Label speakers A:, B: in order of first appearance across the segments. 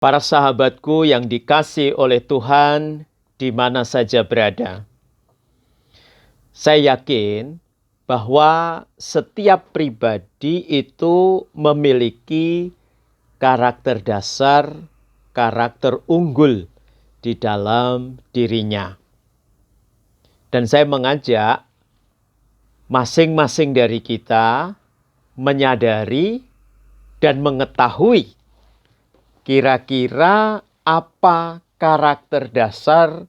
A: Para sahabatku yang dikasihi oleh Tuhan di mana saja berada. Saya yakin bahwa setiap pribadi itu memiliki karakter dasar, karakter unggul di dalam dirinya. Dan saya mengajak masing-masing dari kita menyadari dan mengetahui kira-kira apa karakter dasar,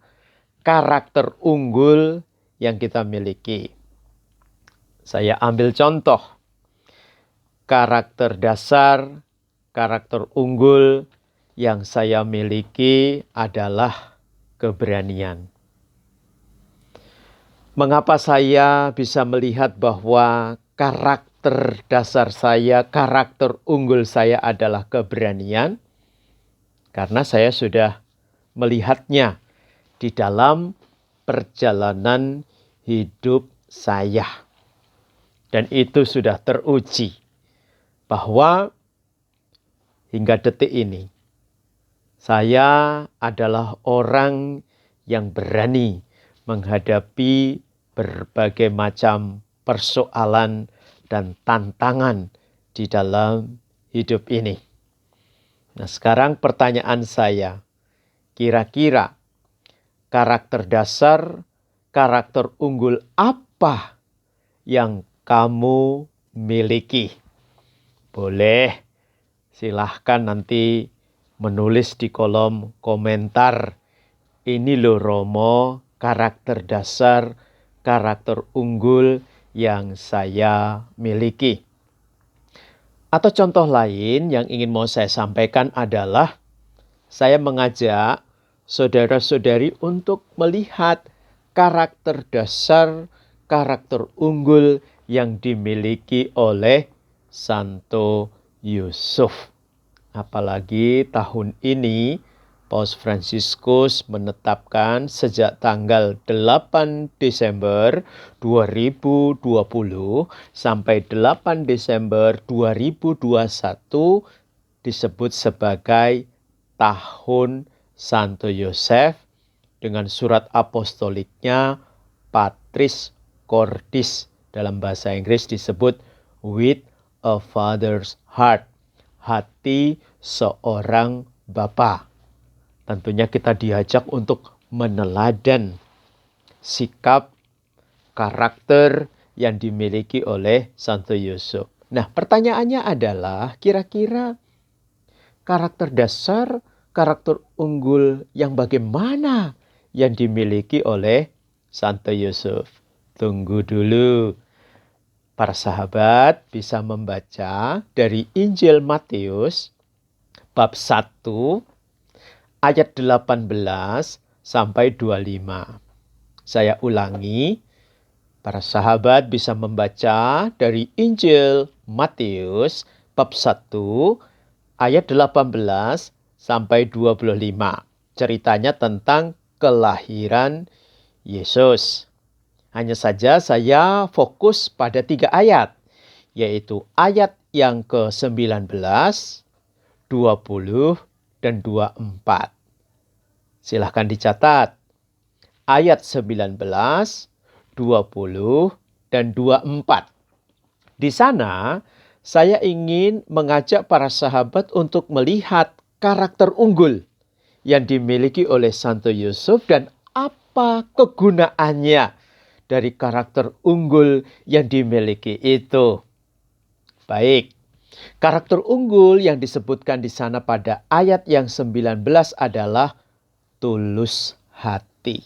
A: karakter unggul yang kita miliki. Saya ambil contoh. Karakter dasar, karakter unggul yang saya miliki adalah keberanian. Mengapa saya bisa melihat bahwa karakter dasar saya, karakter unggul saya adalah keberanian? Karena saya sudah melihatnya di dalam perjalanan hidup saya. Dan itu sudah teruji bahwa hingga detik ini saya adalah orang yang berani menghadapi berbagai macam persoalan dan tantangan di dalam hidup ini. Nah, sekarang pertanyaan saya, kira-kira karakter dasar, karakter unggul apa yang kamu miliki? Boleh, silahkan nanti menulis di kolom komentar. Ini loh Romo, karakter dasar, karakter unggul yang saya miliki. Atau contoh lain yang ingin mau saya sampaikan adalah saya mengajak saudara-saudari untuk melihat karakter dasar, karakter unggul yang dimiliki oleh Santo Yusuf. Apalagi tahun ini Paus Fransiskus menetapkan sejak tanggal 8 Desember 2020 sampai 8 Desember 2021 disebut sebagai tahun Santo Yosef dengan surat apostoliknya Patris Cordis, dalam bahasa Inggris disebut with a father's heart, hati seorang bapa. Tentunya kita diajak untuk meneladan sikap, karakter yang dimiliki oleh Santo Yusuf. Nah, pertanyaannya adalah kira-kira karakter dasar, karakter unggul yang bagaimana yang dimiliki oleh Santo Yusuf? Tunggu dulu. Para sahabat bisa membaca dari Injil Matius bab 1 ayat 18 sampai 25. Saya ulangi, para sahabat bisa membaca dari Injil Matius bab 1 ayat 18 sampai 25. Ceritanya tentang kelahiran Yesus. Hanya saja saya fokus pada 3 ayat, yaitu ayat yang ke-19, 20, dan 24. Silahkan dicatat. Ayat 19, 20, dan 24. Di sana saya ingin mengajak para sahabat untuk melihat karakter unggul yang dimiliki oleh Santo Yusuf dan apa kegunaannya dari karakter unggul yang dimiliki itu. Baik. Karakter unggul yang disebutkan di sana pada ayat yang 19 adalah tulus hati.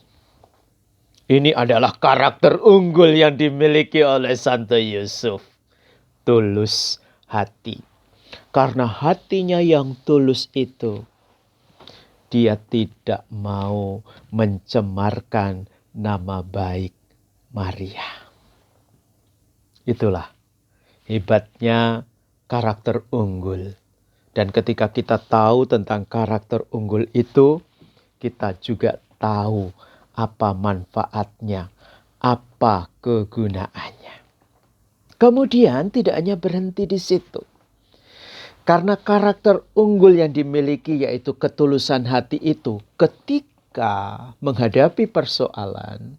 A: Ini adalah karakter unggul yang dimiliki oleh Santo Yusuf. Tulus hati. Karena hatinya yang tulus itu, dia tidak mau mencemarkan nama baik Maria. Itulah hebatnya karakter unggul. Dan ketika kita tahu tentang karakter unggul itu, kita juga tahu apa manfaatnya, apa kegunaannya. Kemudian tidak hanya berhenti di situ. Karena karakter unggul yang dimiliki yaitu ketulusan hati itu ketika menghadapi persoalan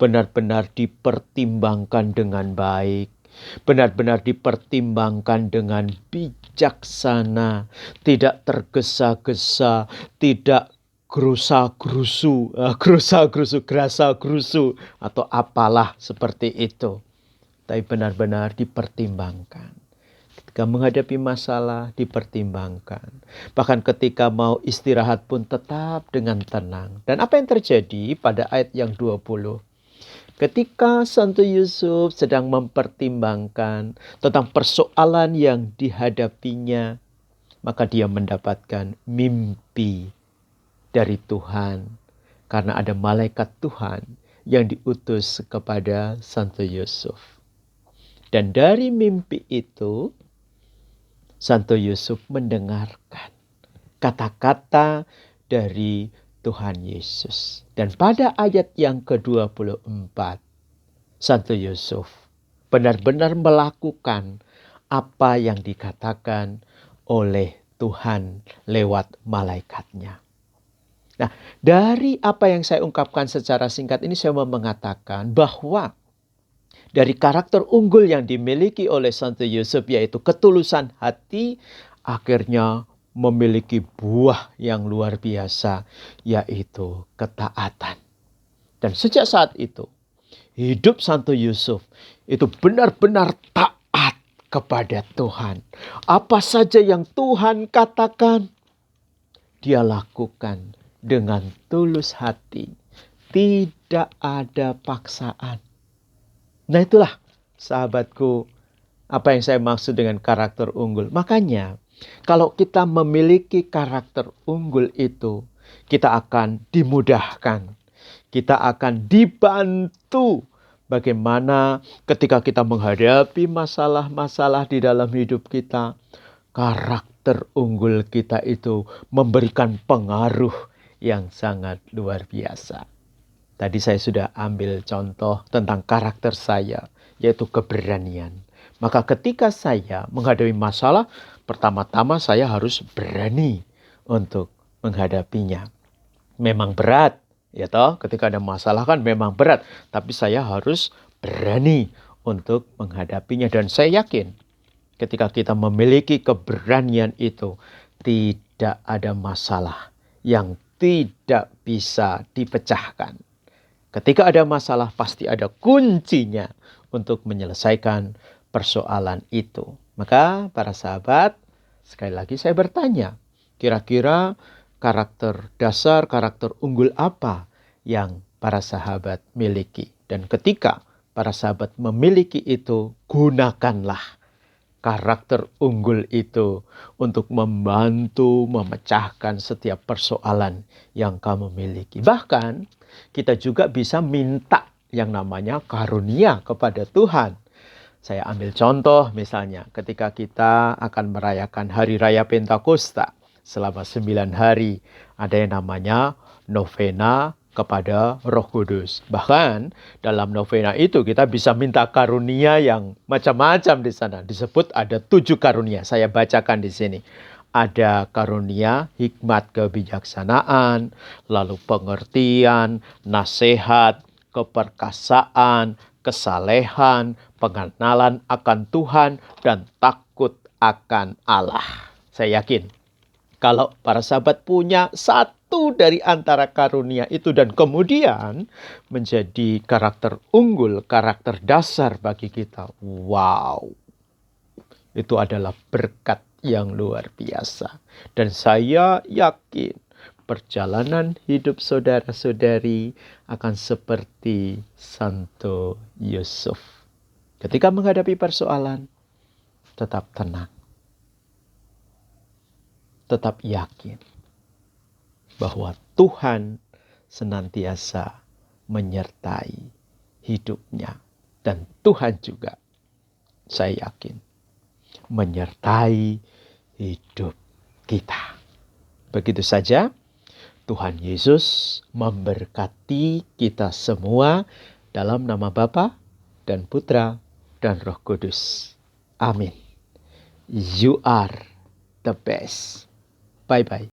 A: benar-benar dipertimbangkan dengan baik, benar-benar dipertimbangkan dengan bijaksana, tidak tergesa-gesa, tidak gerasa-gerusu atau apalah seperti itu. Tapi benar-benar dipertimbangkan. Ketika menghadapi masalah dipertimbangkan. Bahkan ketika mau istirahat pun tetap dengan tenang. Dan apa yang terjadi pada ayat yang 20? Ketika Santo Yusuf sedang mempertimbangkan tentang persoalan yang dihadapinya, maka dia mendapatkan mimpi dari Tuhan. Karena ada malaikat Tuhan yang diutus kepada Santo Yusuf. Dan dari mimpi itu, Santo Yusuf mendengarkan kata-kata dari Tuhan Yesus. Dan pada ayat yang ke-24, Santo Yusuf benar-benar melakukan apa yang dikatakan oleh Tuhan lewat malaikatnya. Nah, dari apa yang saya ungkapkan secara singkat ini, saya mau mengatakan bahwa dari karakter unggul yang dimiliki oleh Santo Yusuf, yaitu ketulusan hati, akhirnya memiliki buah yang luar biasa, yaitu ketaatan. Dan sejak saat itu, hidup Santo Yusuf itu benar-benar taat kepada Tuhan. Apa saja yang Tuhan katakan, dia lakukan dengan tulus hati. Tidak ada paksaan. Nah itulah sahabatku apa yang saya maksud dengan karakter unggul. Makanya kalau kita memiliki karakter unggul itu, kita akan dimudahkan. Kita akan dibantu bagaimana ketika kita menghadapi masalah-masalah di dalam hidup kita. Karakter unggul kita itu memberikan pengaruh yang sangat luar biasa. Tadi saya sudah ambil contoh tentang karakter saya, yaitu keberanian. Maka ketika saya menghadapi masalah, pertama-tama saya harus berani untuk menghadapinya. Memang berat, ya toh, ketika ada masalah kan memang berat. Tapi saya harus berani untuk menghadapinya. Dan saya yakin ketika kita memiliki keberanian itu, tidak ada masalah yang tidak bisa dipecahkan. Ketika ada masalah pasti ada kuncinya untuk menyelesaikan persoalan itu. Maka para sahabat, sekali lagi saya bertanya, kira-kira karakter dasar, karakter unggul apa yang para sahabat miliki? Dan ketika para sahabat memiliki itu, gunakanlah karakter unggul itu untuk membantu memecahkan setiap persoalan yang kamu miliki. Bahkan kita juga bisa minta yang namanya karunia kepada Tuhan. Saya ambil contoh misalnya ketika kita akan merayakan Hari Raya Pentakosta selama 9 hari. Ada yang namanya novena kepada Roh Kudus. Bahkan dalam novena itu kita bisa minta karunia yang macam-macam di sana. Disebut ada 7 karunia. Saya bacakan di sini. Ada karunia hikmat kebijaksanaan, lalu pengertian, nasihat, keperkasaan, kesalehan, pengenalan akan Tuhan, dan takut akan Allah. Saya yakin kalau para sahabat punya satu dari antara karunia itu dan kemudian menjadi karakter unggul, karakter dasar bagi kita. Wow, itu adalah berkat yang luar biasa. Dan saya yakin perjalanan hidup saudara-saudari akan seperti Santo Yusuf. Ketika menghadapi persoalan, tetap tenang. Tetap yakin bahwa Tuhan senantiasa menyertai hidupnya. Dan Tuhan juga, saya yakin, menyertai hidup kita. Begitu saja, Tuhan Yesus memberkati kita semua dalam nama Bapa dan Putra dan Roh Kudus. Amin. You are the best. Bye-bye.